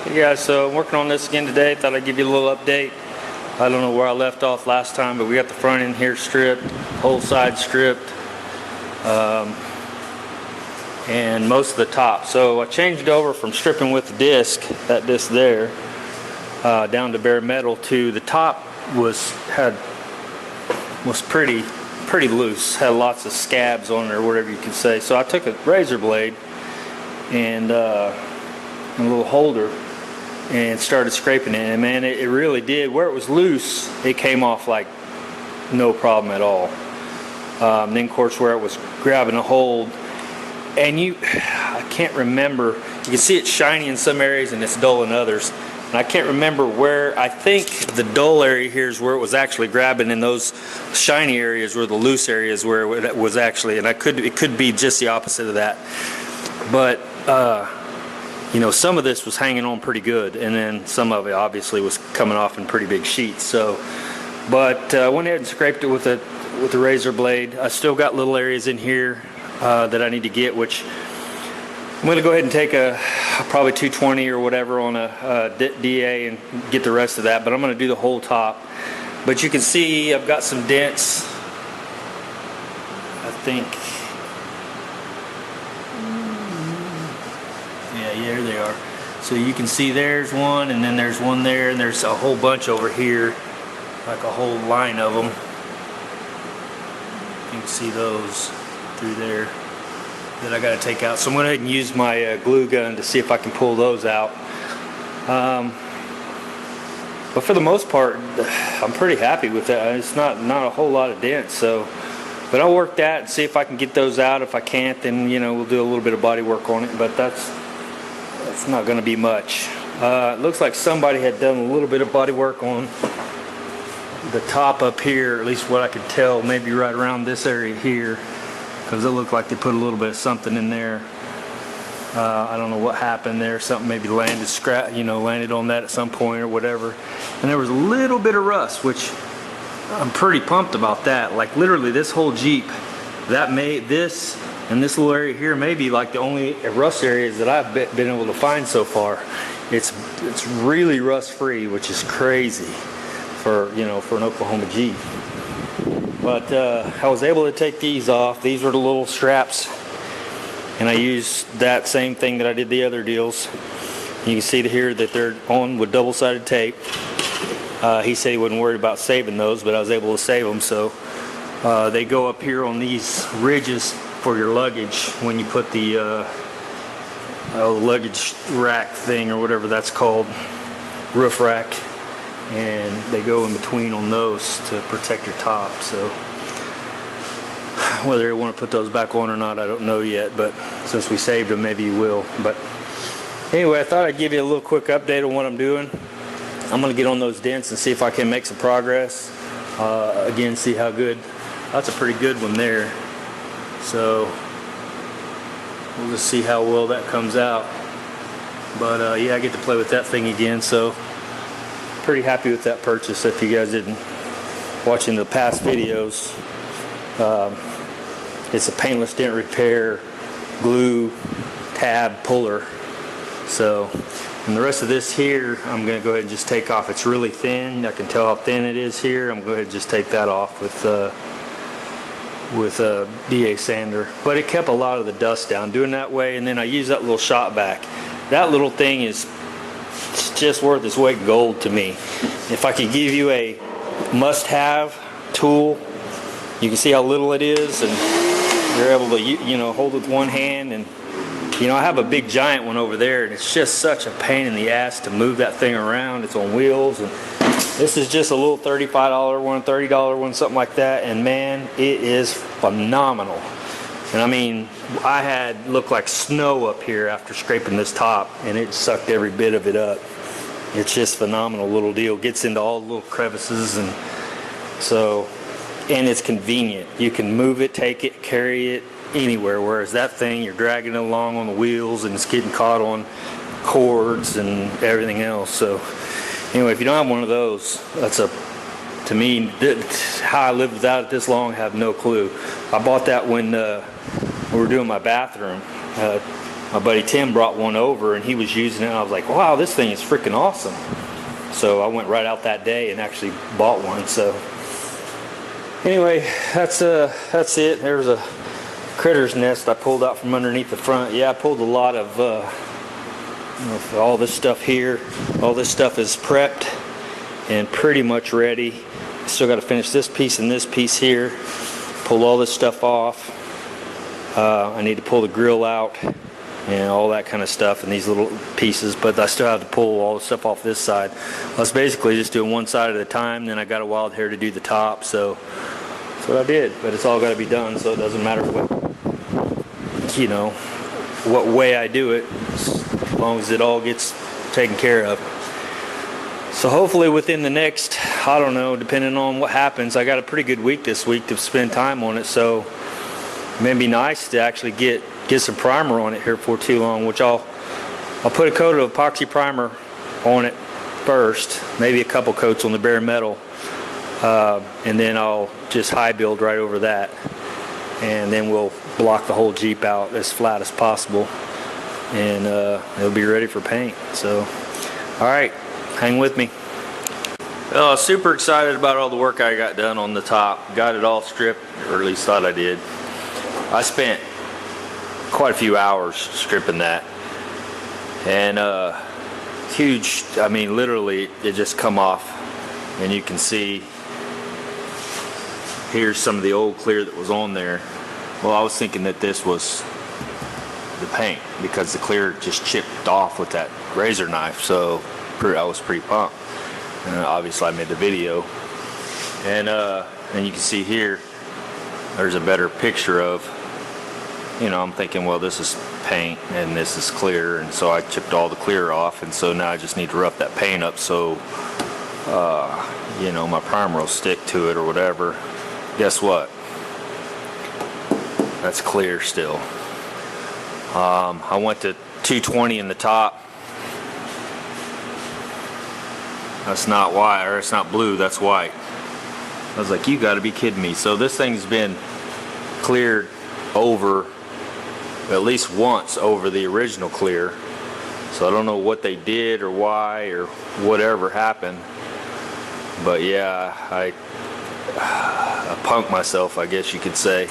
Hey guys, so I'm working on this again today. Thought I'd give you a little update. I don't know where I left off last time, but we got the front end here stripped, whole side stripped, and most of the top. So I changed over from stripping with the disc, that disc there, down to bare metal, to the top was pretty loose, had lots of scabs on it or whatever you could say. So I took a razor blade and a little holder and started scraping it, and man, it really did. Where it was loose, it came off like no problem at all. Then of course where it was grabbing a hold, and I can't remember, you can see it's shiny in some areas and it's dull in others, and I can't remember where. I think the dull area here is where it was actually grabbing, and those shiny areas were the loose areas where it was actually, and it could be just the opposite of that. But you know, some of this was hanging on pretty good, and then some of it obviously was coming off in pretty big sheets. So, but I went ahead and scraped it with a razor blade. I still got little areas in here that I need to get, which I'm going to go ahead and take a probably 220 or whatever on a DA and get the rest of that. But I'm going to do the whole top. But you can see I've got some dents, I think. Yeah, there they are. So you can see there's one, and then there's one there, and there's a whole bunch over here, like a whole line of them. You can see those through there that I got to take out. So I'm going to go ahead and use my glue gun to see if I can pull those out. But for the most part, I'm pretty happy with that. It's not a whole lot of dents. So, but I'll work that and see if I can get those out. If I can't, then we'll do a little bit of body work on it. But that's not going to be much. It looks like somebody had done a little bit of body work on the top up here, at least what I could tell, maybe right around this area here, because it looked like they put a little bit of something in there. I don't know what happened there. Something maybe landed on that at some point or whatever. And there was a little bit of rust, which I'm pretty pumped about that. Like literally this whole Jeep, that made this. And this little area here may be like the only rust areas that I've been able to find so far. It's really rust free, which is crazy for an Oklahoma Jeep. But I was able to take these off. These were the little straps, and I used that same thing that I did the other deals. You can see here that they're on with double-sided tape. He said he wasn't worried about saving those, but I was able to save them. So they go up here on these ridges for your luggage when you put the luggage rack thing or whatever that's called, roof rack, and they go in between on those to protect your top. So whether you want to put those back on or not, I don't know yet, but since we saved them, maybe you will. But anyway, I thought I'd give you a little quick update on what I'm doing. I'm going to get on those dents and see if I can make some progress. Again, see how good. That's a pretty good one there. So we'll just see how well that comes out. But yeah, I get to play with that thing again, so pretty happy with that purchase. If you guys didn't watching the past videos, it's a paintless dent repair glue tab puller. So, and the rest of this here I'm going to go ahead and just take off. It's really thin. I can tell how thin it is here. I'm going to go ahead and just take that off with a DA sander, but it kept a lot of the dust down doing that way. And then I use that little shot back. That little thing is just worth its weight in gold to me. If I could give you a must-have tool, you can see how little it is, and you're able to hold it with one hand. And I have a big giant one over there, and it's just such a pain in the ass to move that thing around. It's on wheels, and this is just a little $35 one, $30 one, something like that, and man, it is phenomenal. And I mean, I had looked like snow up here after scraping this top, and it sucked every bit of it up. It's just phenomenal little deal. Gets into all the little crevices, and so, and it's convenient. You can move it, take it, carry it anywhere, whereas that thing, you're dragging it along on the wheels, and it's getting caught on cords and everything else. So anyway, if you don't have one of those, to me, how I lived without it this long, I have no clue. I bought that when we were doing my bathroom. my buddy Tim brought one over and he was using it, and I was like, wow, this thing is freaking awesome. So I went right out that day and actually bought one. So anyway, that's it. There's a critter's nest I pulled out from underneath the front. Yeah, I pulled a lot of all this stuff here. All this stuff is prepped and pretty much ready. Still got to finish this piece and this piece here. Pull all this stuff off. I need to pull the grill out and all that kind of stuff and these little pieces, but I still have to pull all the stuff off this side. I was basically just doing one side at a time, then I got a wild hair to do the top, so that's what I did. But it's all got to be done, so it doesn't matter what, you know, what way I do it, as long as it all gets taken care of. So hopefully within the next, I don't know, depending on what happens, I got a pretty good week this week to spend time on it, so it may be nice to actually get some primer on it here for too long, which I'll put a coat of epoxy primer on it first, maybe a couple coats on the bare metal, and then I'll just high build right over that, and then we'll block the whole Jeep out as flat as possible, and it'll be ready for paint. So alright, hang with me. Well, I was super excited about all the work I got done on the top. Got it all stripped, or at least thought I did. I spent quite a few hours stripping that, and huge, I mean literally it just come off, and you can see here's some of the old clear that was on there. Well, I was thinking that this was the paint because the clear just chipped off with that razor knife, so I was pretty pumped. And obviously I made the video, and you can see here there's a better picture of, you know, I'm thinking, well, this is paint and this is clear, and so I chipped all the clear off, and so now I just need to rough that paint up so you know, my primer will stick to it or whatever. Guess what? That's clear still. I went to 220 in the top. That's not white, or it's not blue, that's white. I was like, you gotta be kidding me. So this thing's been cleared over at least once over the original clear, so I don't know what they did or why or whatever happened, but yeah, I punked myself, I guess you could say.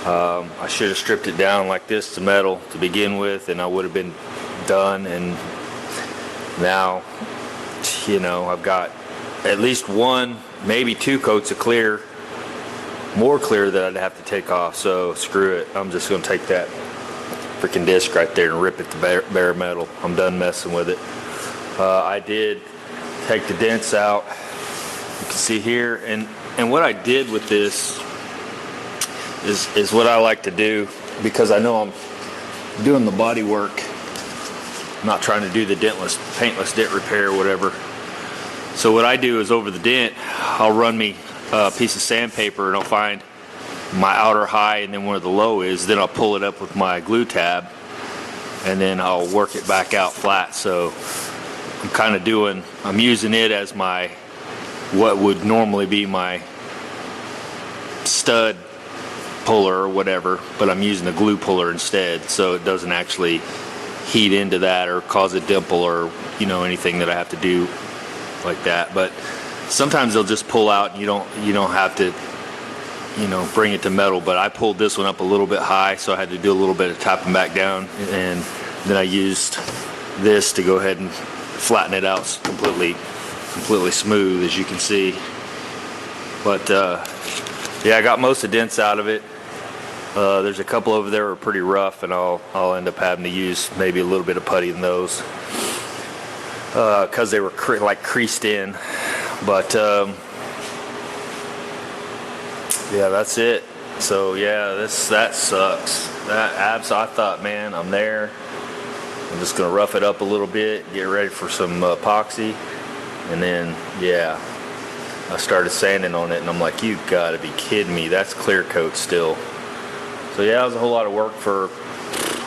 I should have stripped it down like this to metal to begin with, and I would have been done. And now, you know, I've got at least one, maybe two coats of clear, more clear that I'd have to take off, so screw it. I'm just going to take that freaking disc right there and rip it to bare metal. I'm done messing with it. I did take the dents out. You can see here, and what I did with this is what I like to do, because I know I'm doing the body work. I'm not trying to do the paintless dent repair or whatever. So what I do is over the dent, I'll run me a piece of sandpaper, and I'll find my outer high and then where the low is. Then I'll pull it up with my glue tab, and then I'll work it back out flat. So I'm using it as my, what would normally be my stud puller or whatever, but I'm using a glue puller instead, so it doesn't actually heat into that or cause a dimple or, you know, anything that I have to do like that. But sometimes they'll just pull out, and you don't have to, you know, bring it to metal. But I pulled this one up a little bit high, so I had to do a little bit of tapping back down, and then I used this to go ahead and flatten it out completely smooth, as you can see. But yeah, I got most of the dents out of it. There's a couple over there that are pretty rough, and I'll end up having to use maybe a little bit of putty in those, because they were like creased in. But yeah, that's it. So yeah, that sucks. I thought, man, I'm there. I'm just gonna rough it up a little bit, get ready for some epoxy, and then yeah, I started sanding on it, and I'm like, you gotta be kidding me, that's clear coat still. So yeah, it was a whole lot of work for,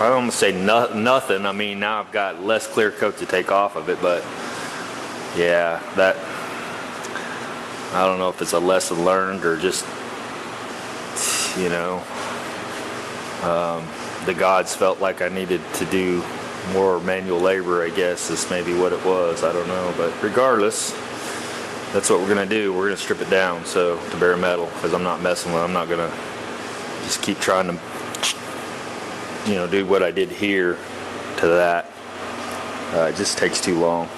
I don't want to say nothing. I mean, now I've got less clear coat to take off of it, but yeah, that, I don't know if it's a lesson learned or just, you know, the gods felt like I needed to do more manual labor, I guess is maybe what it was. I don't know, but regardless, that's what we're gonna do. We're gonna strip it down so to bare metal, because I'm not messing with it. I'm not gonna just keep trying to, you know, do what I did here to that. It just takes too long.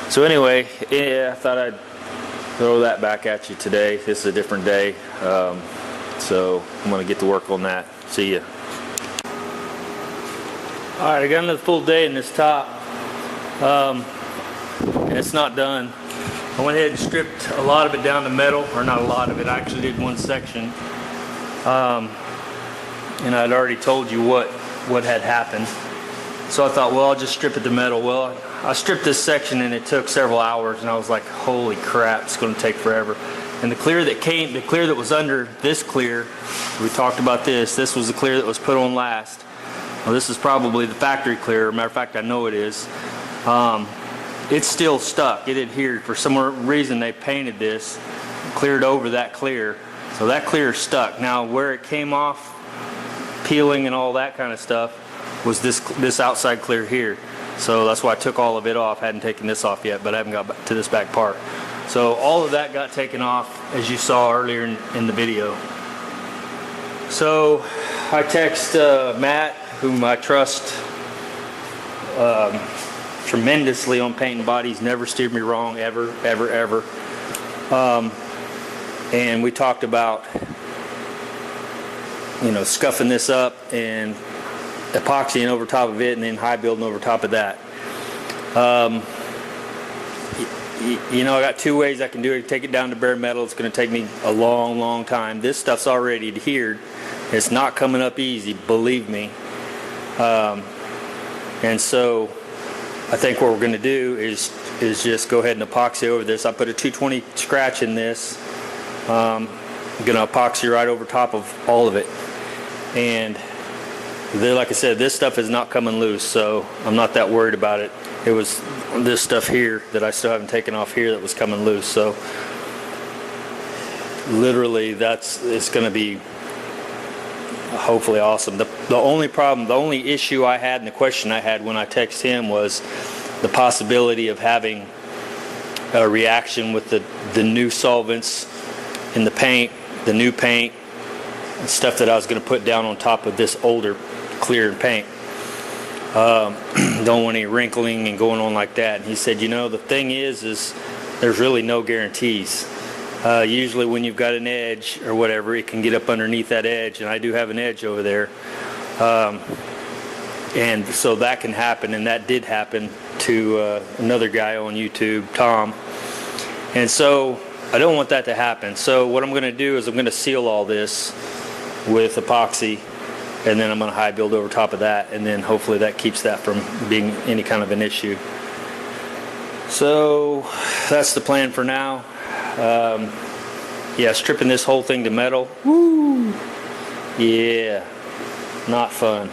So anyway, yeah, I thought I'd throw that back at you today. This is a different day, so I'm gonna get to work on that. See ya. Alright, I got another full day in this top, and it's not done. I went ahead and stripped a lot of it down to metal, or not a lot of it, I actually did one section. And I'd already told you what had happened. So I thought, well, I'll just strip it to metal. Well, I stripped this section and it took several hours, and I was like, holy crap, it's going to take forever. And the clear that was under this clear, we talked about this was the clear that was put on last. Well, this is probably the factory clear. Matter of fact, I know it is. It's still stuck. It adhered. For some reason, they painted this, cleared over that clear. So that clear is stuck. Now, where it came off, peeling and all that kind of stuff, was this outside clear here. So that's why I took all of it off. Hadn't taken this off yet, but I haven't got to this back part. So all of that got taken off, as you saw earlier in the video. So I text Matt, whom I trust tremendously on painting bodies, never steered me wrong, ever. And we talked about, you know, scuffing this up and epoxying over top of it, and then high building over top of that. You know, I got two ways I can do it. Take it down to bare metal. It's going to take me a long time. This stuff's already adhered. It's not coming up easy, believe me. And so I think what we're going to do is just go ahead and epoxy over this. I put a 220 scratch in this. I'm going to epoxy right over top of all of it. And like I said, this stuff is not coming loose, so I'm not that worried about it. It was this stuff here that I still haven't taken off here that was coming loose. So literally, it's going to be hopefully awesome. The only issue I had and the question I had when I texted him was the possibility of having a reaction with the new solvents in the paint, the new paint, and stuff that I was going to put down on top of this older clear paint. Don't want any wrinkling and going on like that. And he said, you know, the thing is there's really no guarantees. Usually when you've got an edge or whatever, it can get up underneath that edge, and I do have an edge over there. And so that can happen, and that did happen to another guy on YouTube, Tom. And so I don't want that to happen. So what I'm going to do is I'm going to seal all this with epoxy, and then I'm going to high build over top of that, and then hopefully that keeps that from being any kind of an issue. So that's the plan for now. Yeah, stripping this whole thing to metal. Woo! Yeah, not fun.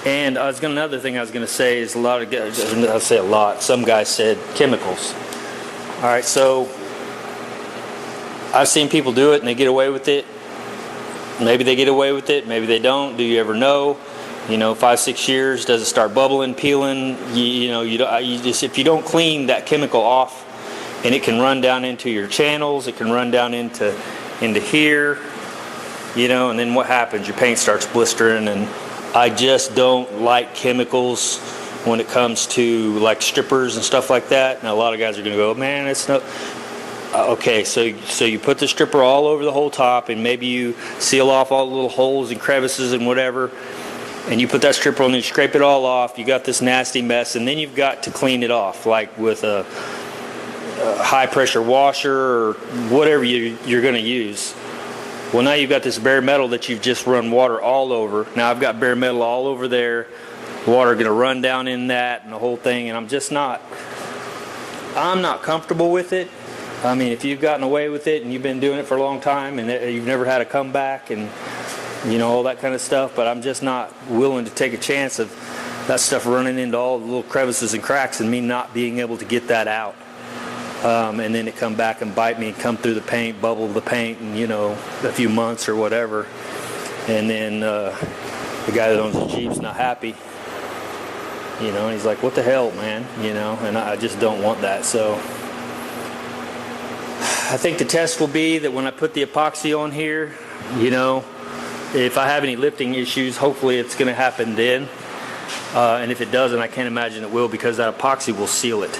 And another thing I was going to say is a lot of guys, I'll say a lot, some guys said chemicals. All right, so I've seen people do it and they get away with it. Maybe they get away with it, maybe they don't. Do you ever know? You know, 5-6 years, does it start bubbling, peeling? If you don't clean that chemical off, and it can run down into your channels, it can run down into here, you know, and then what happens? Your paint starts blistering. And I just don't like chemicals when it comes to like strippers and stuff like that. Now a lot of guys are going to go, man, it's not. Okay, so you put the stripper all over the whole top, and maybe you seal off all the little holes and crevices and whatever, and you put that stripper on and you scrape it all off. You got this nasty mess, and then you've got to clean it off, like with a high pressure washer or whatever you're going to use. Well, now you've got this bare metal that you've just run water all over. Now I've got bare metal all over there, water going to run down in that and the whole thing, and I'm not comfortable with it. I mean, if you've gotten away with it and you've been doing it for a long time and you've never had a comeback and, you know, all that kind of stuff, but I'm just not willing to take a chance of that stuff running into all the little crevices and cracks and me not being able to get that out. And then it come back and bite me and come through the paint, bubble the paint in, you know, a few months or whatever. And then the guy that owns the Jeep's not happy. You know, and he's like, what the hell, man? You know, and I just don't want that. So I think the test will be that when I put the epoxy on here, you know, if I have any lifting issues, hopefully it's going to happen then. And if it doesn't, I can't imagine it will, because that epoxy will seal it.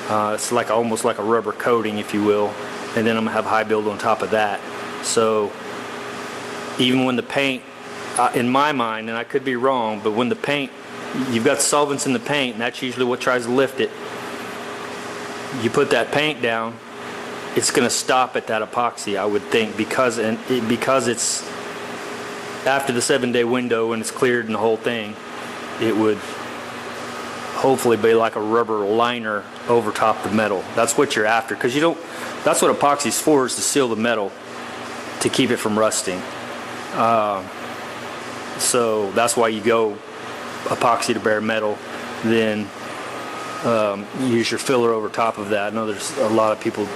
It's like almost like a rubber coating, if you will. And then I'm going to have high build on top of that. So even when the paint, in my mind, and I could be wrong, but when the paint, you've got solvents in the paint, and that's usually what tries to lift it. You put that paint down, it's going to stop at that epoxy, I would think, because it's after the 7-day window and it's cleared and the whole thing, it would hopefully be like a rubber liner over top the metal. That's what you're after, because you don't. That's what epoxy's for, is to seal the metal, to keep it from rusting. So that's why you go epoxy to bare metal, then use your filler over top of that. I know there's a lot of people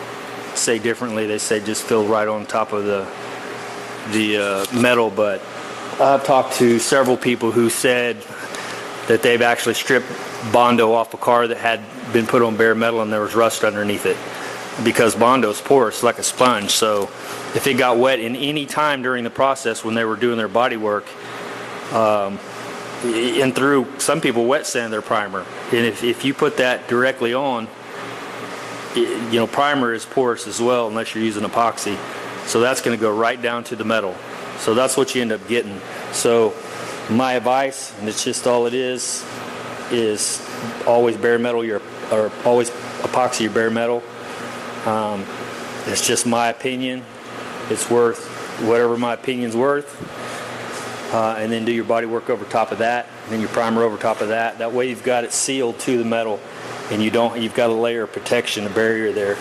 say differently. They say just fill right on top of the metal, but I've talked to several people who said that they've actually stripped Bondo off a car that had been put on bare metal and there was rust underneath it, because Bondo's porous like a sponge. So if it got wet in any time during the process when they were doing their body work, and through, some people wet sand their primer, and if you put that directly on, you know, primer is porous as well unless you're using epoxy, so that's going to go right down to the metal. So that's what you end up getting. So my advice, and it's just all it is always bare metal or always epoxy your bare metal. It's just my opinion. It's worth whatever my opinion's worth. And then do your body work over top of that, and then your primer over top of that. That way you've got it sealed to the metal, and you've got a layer of protection, a barrier there.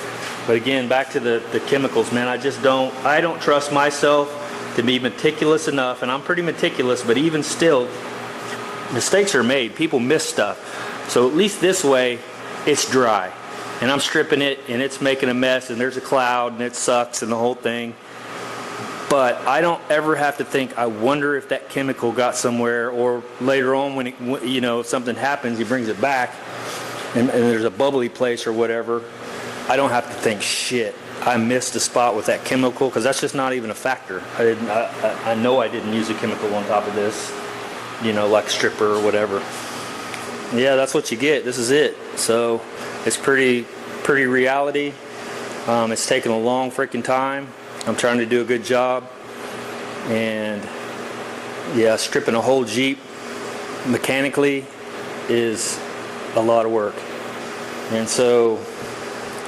But again, back to the chemicals, man, I don't trust myself to be meticulous enough, and I'm pretty meticulous, but even still, mistakes are made. People miss stuff. So at least this way, it's dry. And I'm stripping it, and it's making a mess, and there's a cloud, and it sucks, and the whole thing. But I don't ever have to think, I wonder if that chemical got somewhere, or later on when you know, something happens, he brings it back, and there's a bubbly place or whatever. I don't have to think, shit, I missed a spot with that chemical, because that's just not even a factor. I know I didn't use a chemical on top of this, you know, like stripper or whatever. Yeah, that's what you get. This is it. So it's pretty reality. It's taken a long freaking time. I'm trying to do a good job, and yeah, stripping a whole Jeep mechanically is a lot of work. And so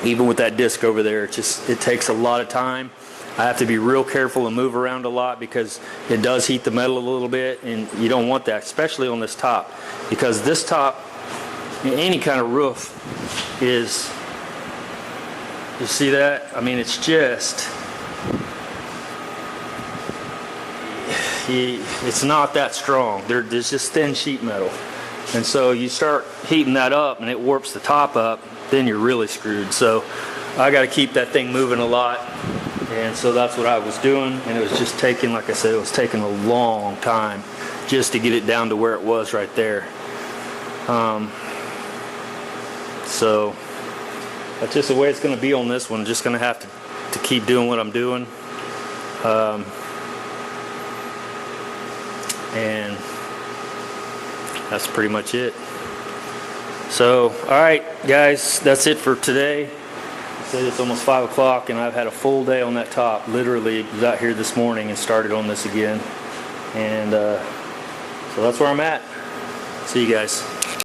even with that disc over there, it takes a lot of time. I have to be real careful and move around a lot, because it does heat the metal a little bit, and you don't want that, especially on this top, because this top, any kind of roof is, you see that? I mean, it's just, it's not that strong. There's just thin sheet metal, and so you start heating that up and it warps the top up, then you're really screwed. So I got to keep that thing moving a lot, and so that's what I was doing, and it was just taking, like I said, it was taking a long time just to get it down to where it was right there. So that's just the way it's going to be on this one. Just going to have to keep doing what I'm doing. And that's pretty much it. So, alright guys, that's it for today. I said it's almost 5 o'clock, and I've had a full day on that top. Literally was out here this morning and started on this again. And so that's where I'm at. See you guys.